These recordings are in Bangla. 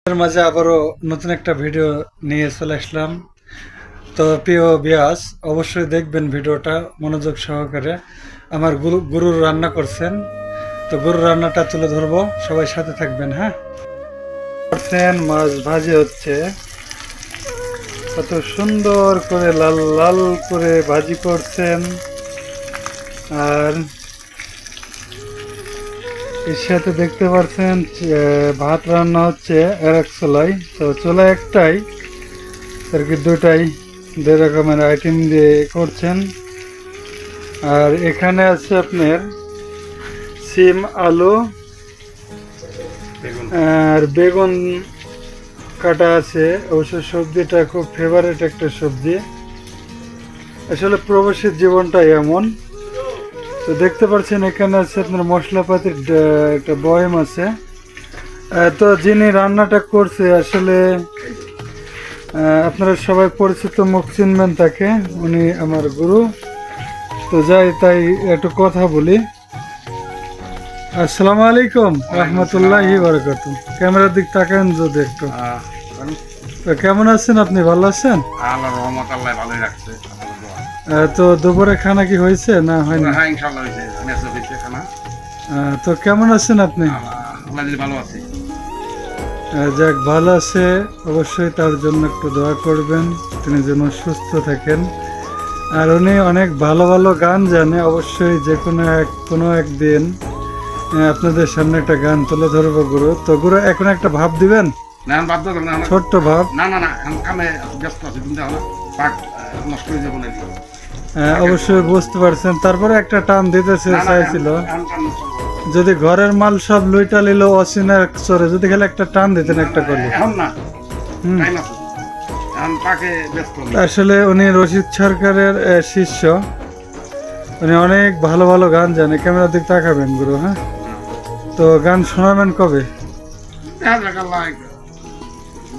এর মাঝে আবারও নতুন একটা ভিডিও নিয়ে চলে আসলাম। তো প্রিয় ভিউয়ার্স, অবশ্যই দেখবেন ভিডিওটা মনোযোগ সহকারে। আমার গুরুর রান্না করছেন, তো গরুর রান্নাটা তুলে ধরবো, সবাই সাথে থাকবেন। হ্যাঁ, করছেন মাছ ভাজি হচ্ছে, কত সুন্দর করে লাল লাল করে ভাজি করছেন। আর এর সাথে দেখতে পাচ্ছেন ভাত রান্না হচ্ছে আর এক চুলায়। তো চুলা একটাই, আর কি দুটাই দুই রকমের আইটেম দিয়ে করছেন। আর এখানে আছে আপনার সিম, আলু আর বেগুন কাটা আছে। অবশ্য সবজিটা খুব ফেভারিট একটা সবজি। আসলে প্রবাসীর জীবনটাই এমন। তো দেখতে পাচ্ছেন এখানে আছে আপনার মশলাপাতির একটা বয়াম আছে। তো যিনি রান্নাটা করছে আসলে আপনারা সবাই পরিচিত মুখ চিনবেন তাকে, উনি আমার গুরু। তো যাই তাই একটু কথা বলি। আসসালামু আলাইকুম রহমতুল্লাহি বারাকাতু। ক্যামেরার দিক তাকান যদি একটু। তো কেমন আছেন আপনি, ভালো আছেন? আল্লাহর রহমত, আল্লাহ ভালোই রাখছে। তো দুপুরে খানা কি হয়েছে না হয়নি? হ্যাঁ, ইনশাআল্লাহ হয়েছে, মেসে হয়েছে খানা। তো কেমন আছেন আপনি? আল্লাহ যদি ভালো আছে। যাক, ভালো আছে, অবশ্যই তার জন্য একটু দোয়া করবেন, তিনি যেন সুস্থ থাকেন। আর উনি অনেক ভালো ভালো গান জানে। অবশ্যই যে কোনো একদিন আপনাদের সামনে একটা গান তুলে ধরবো গুরু। তো গুরু এখন একটা ভাব দিবেন, না বাদ দাও না, ছোট্ট ভাব। না না না, কামে ব্যস্ত আছি, তুমি দেখো না পাক নষ্ট হয়ে যাবো নাকি। অবশ্যই বুঝতে পারছেন, তারপরে একটা টান দিতেছে চাইছিল। যদি ঘরের মাল সব লুইটা নিল অচিনা চরে, যদি খালি একটা টান দিতেন একটা করলে। এখন না, টাইম আছে, এখন পাকে ব্যস্ত। আসলে উনি রশিদ সরকারের শিষ্য, উনি অনেক ভালো ভালো গান জানে। ক্যামেরার দিক তাকাবেন গুরু। হ্যাঁ, তো গান শোনাবেন কবে?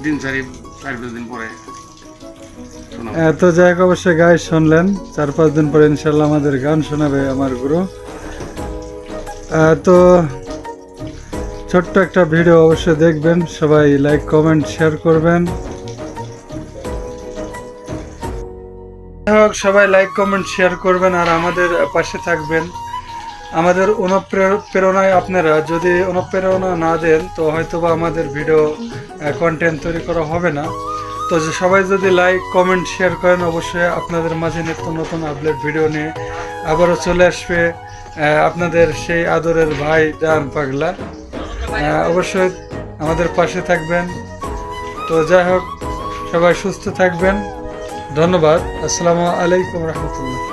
দিন 4-5 দিন পরে। তো যাই হোক, অবশ্যই গায়ে শুনলেন, 4-5 দিন পরে ইনশাল্লাহ আমাদের গান শোনাবে আমার গুরু। তো ছোট্ট একটা ভিডিও অবশ্যই দেখবেন, সবাই লাইক কমেন্ট শেয়ার করবেন। সবাই লাইক কমেন্ট শেয়ার করবেন আর আমাদের পাশে থাকবেন। আমাদের অনুপ্রেরণায় আপনারা যদি অনুপ্রেরণা না দেন, তো হয়তোবা আমাদের ভিডিও কন্টেন্ট তৈরি করা হবে না। তো সবাই যদি লাইক কমেন্ট শেয়ার করেন, অবশ্যই আপনাদের মাঝে নিত্য নতুন আপডেট ভিডিও নিয়ে আবারও চলে আসবে আপনাদের সেই আদরের ভাই জান পাগলা। অবশ্যই আমাদের পাশে থাকবেন। তো যাই হোক, সবাই সুস্থ থাকবেন। ধন্যবাদ। আসসালামু আলাইকুম রহমতুল্লাহ।